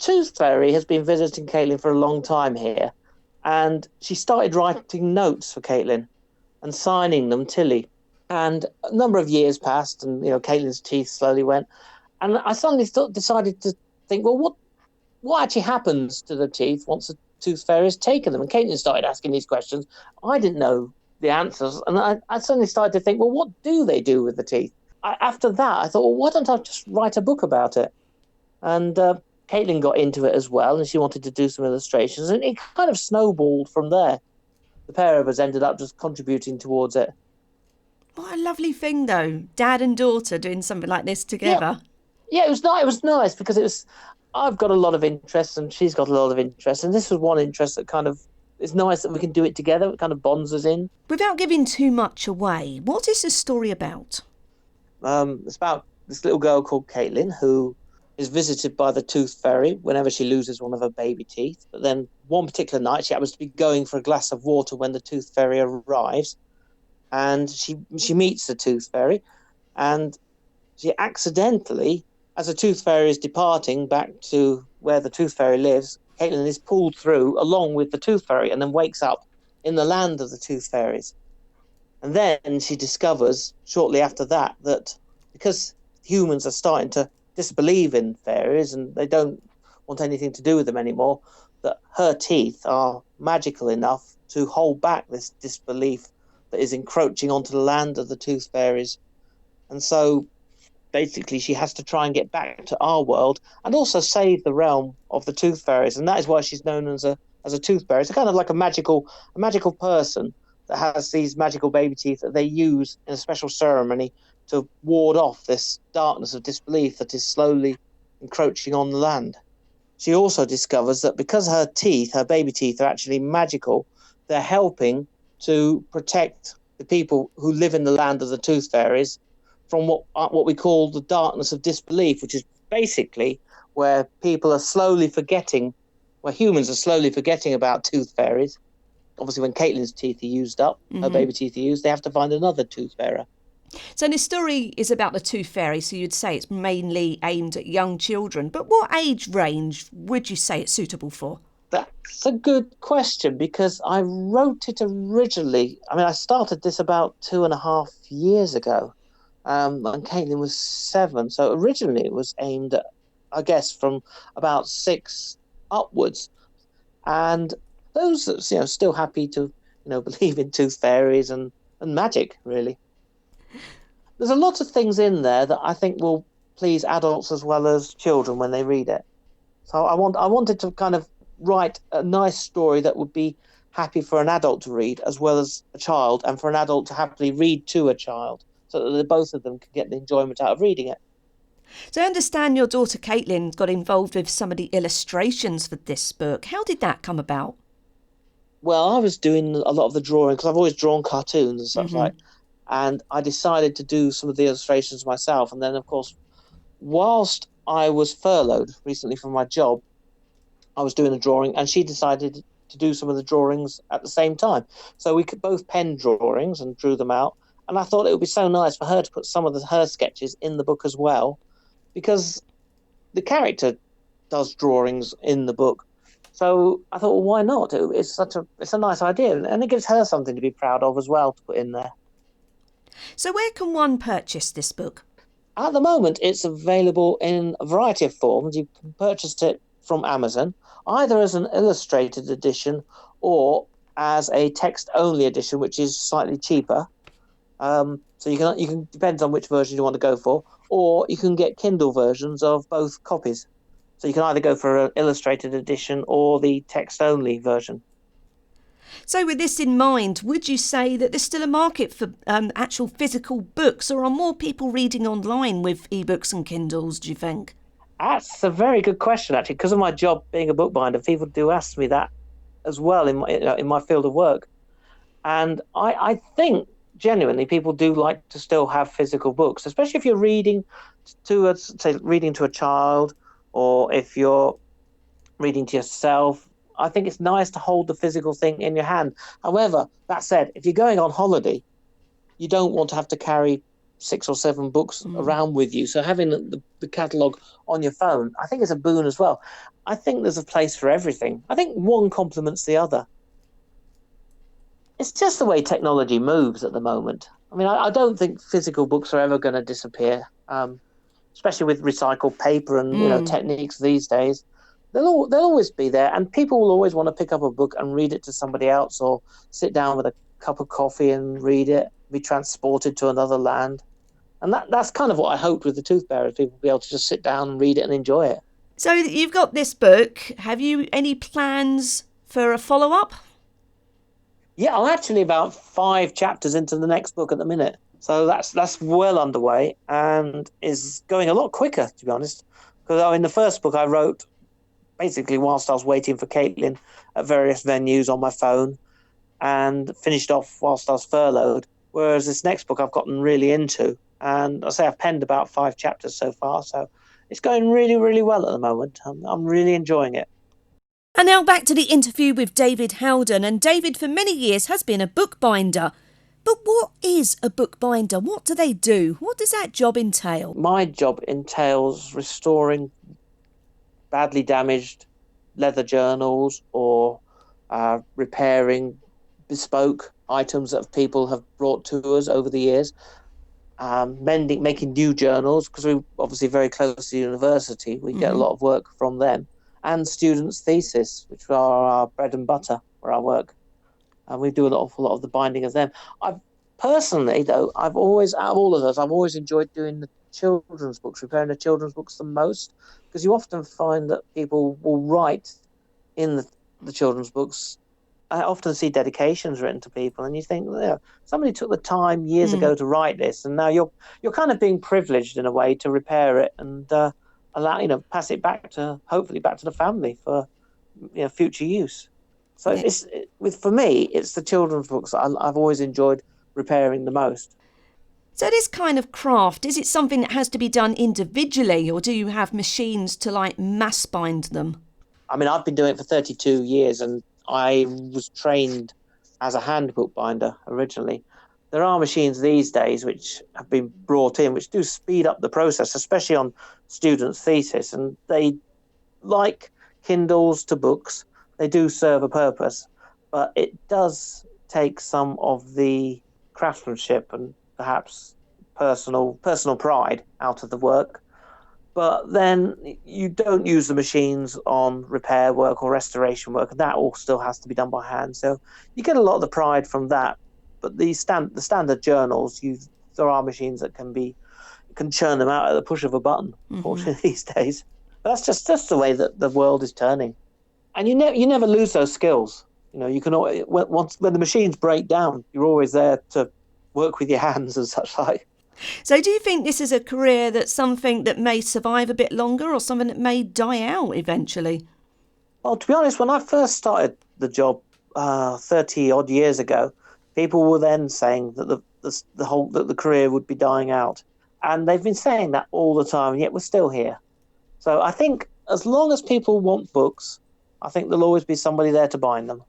Tooth Fairy has been visiting Caitlin for a long time here, and she started writing notes for Caitlin and signing them Tilly. And a number of years passed, and Caitlin's teeth slowly went. And I suddenly decided to think, well, what actually happens to the teeth once the Tooth Fairy has taken them? And Caitlin started asking these questions. I didn't know the answers, and I suddenly started to think, well, what do they do with the teeth? After that, I thought, well, why don't I just write a book about it? And Caitlin got into it as well, and she wanted to do some illustrations, and it kind of snowballed from there. The pair of us ended up just contributing towards it. What a lovely thing, though. Dad and daughter doing something like this together. Yeah, it was nice. It was nice because I've got a lot of interests and she's got a lot of interests, and this was one interest that kind of, it's nice that we can do it together. It kind of bonds us in. Without giving too much away, what is the story about? It's about this little girl called Caitlin who is visited by the Tooth Fairy whenever she loses one of her baby teeth. But then one particular night, she happens to be going for a glass of water when the Tooth Fairy arrives, and she meets the Tooth Fairy, and she accidentally, as the Tooth Fairy is departing back to where the Tooth Fairy lives, Caitlin is pulled through along with the Tooth Fairy and then wakes up in the land of the Tooth Fairies. And then she discovers shortly after that because humans are starting to disbelieve in fairies and they don't want anything to do with them anymore, that her teeth are magical enough to hold back this disbelief that is encroaching onto the land of the Tooth Fairies. And so basically she has to try and get back to our world and also save the realm of the Tooth Fairies, and that is why she's known as a Tooth Fairy. It's kind of like a magical person that has these magical baby teeth that they use in a special ceremony to ward off this darkness of disbelief that is slowly encroaching on the land. She also discovers that because her baby teeth, are actually magical, they're helping to protect the people who live in the land of the Tooth Fairies from what we call the darkness of disbelief, which is basically where people are slowly forgetting, where humans are slowly forgetting about Tooth Fairies. Obviously, when Caitlin's teeth are used up, her baby teeth are used, they have to find another tooth bearer. So the story is about the Tooth Fairy, so you'd say it's mainly aimed at young children. But what age range would you say it's suitable for? That's a good question, because I wrote it originally. I mean, I started this about 2.5 years ago, and Caitlin was 7. So originally it was aimed at, I guess, from about 6 upwards. And those that, still happy to, believe in tooth fairies and magic, really. There's a lot of things in there that I think will please adults as well as children when they read it. So I wanted to kind of write a nice story that would be happy for an adult to read as well as a child, and for an adult to happily read to a child, so that both of them can get the enjoyment out of reading it. So I understand your daughter Caitlin got involved with some of the illustrations for this book. How did that come about? Well, I was doing a lot of the drawing because I've always drawn cartoons and such like, and I decided to do some of the illustrations myself. And then, of course, whilst I was furloughed recently from my job, I was doing the drawing, and she decided to do some of the drawings at the same time. So we could both pen drawings and drew them out. And I thought it would be so nice for her to put some of her sketches in the book as well, because the character does drawings in the book. So I thought, well, why not? It's a nice idea, and it gives her something to be proud of as well to put in there. So where can one purchase this book? At the moment, it's available in a variety of forms. You can purchase it from Amazon, either as an illustrated edition or as a text-only edition, which is slightly cheaper. So you can depends on which version you want to go for, or you can get Kindle versions of both copies. So you can either go for an illustrated edition or the text-only version. So with this in mind, would you say that there's still a market for actual physical books, or are more people reading online with ebooks and Kindles, do you think? That's a very good question, actually. Because of my job being a bookbinder, people do ask me that as well in my field of work. And I think genuinely people do like to still have physical books, especially if you're reading to a child, or if you're reading to yourself. I think it's nice to hold the physical thing in your hand. However, that said, if you're going on holiday, you don't want to have to carry 6 or 7 books around with you. So having the catalogue on your phone, I think is a boon as well. I think there's a place for everything. I think one complements the other. It's just the way technology moves at the moment. I mean, I don't think physical books are ever going to disappear, especially with recycled paper and techniques these days. They'll always be there, and people will always want to pick up a book and read it to somebody else, or sit down with a cup of coffee and read it, be transported to another land. And that's kind of what I hoped with the Tooth Bearers, people will be able to just sit down and read it and enjoy it. So you've got this book. Have you any plans for a follow-up? Yeah, I'm actually about 5 chapters into the next book at the minute. So that's well underway and is going a lot quicker, to be honest. Because in the first book I wrote basically whilst I was waiting for Caitlin at various venues on my phone, and finished off whilst I was furloughed. Whereas this next book I've gotten really into. And I say I've penned about 5 chapters so far. So it's going really, really well at the moment. I'm really enjoying it. And now back to the interview with David Howden. And David, for many years, has been a bookbinder. But what is a bookbinder? What do they do? What does that job entail? My job entails restoring badly damaged leather journals, or repairing bespoke items that people have brought to us over the years, making new journals, because we're obviously very close to the university. We get a lot of work from them, and students' thesis, which are our bread and butter for our work. And we do an awful lot of the binding of them. Personally, though, I've always, out of all of those, I've always enjoyed doing the children's books, repairing the children's books the most, because you often find that people will write in the children's books. I often see dedications written to people, and you think, somebody took the time years ago to write this, and now you're kind of being privileged in a way to repair it and pass it back to the family for future use. So for me, it's the children's books that I've always enjoyed repairing the most. So this kind of craft, is it something that has to be done individually, or do you have machines to mass bind them? I mean, I've been doing it for 32 years, and I was trained as a hand bookbinder originally. There are machines these days which have been brought in, which do speed up the process, especially on students' thesis. And they, like Kindles to books, they do serve a purpose. But it does take some of the craftsmanship and perhaps personal pride out of the work. But then you don't use the machines on repair work or restoration work, and that all still has to be done by hand. So you get a lot of the pride from that. But the standard journals, there are machines that can churn them out at the push of a button, unfortunately, these days. But that's just the way that the world is turning. And you never lose those skills. You can when the machines break down, you're always there to work with your hands and such like. So do you think this is a career that's something that may survive a bit longer, or something that may die out eventually? Well, to be honest, when I first started the job 30 odd years ago, people were then saying that the career would be dying out, and they've been saying that all the time, and yet we're still here. So I think as long as people want books, I think there'll always be somebody there to bind them.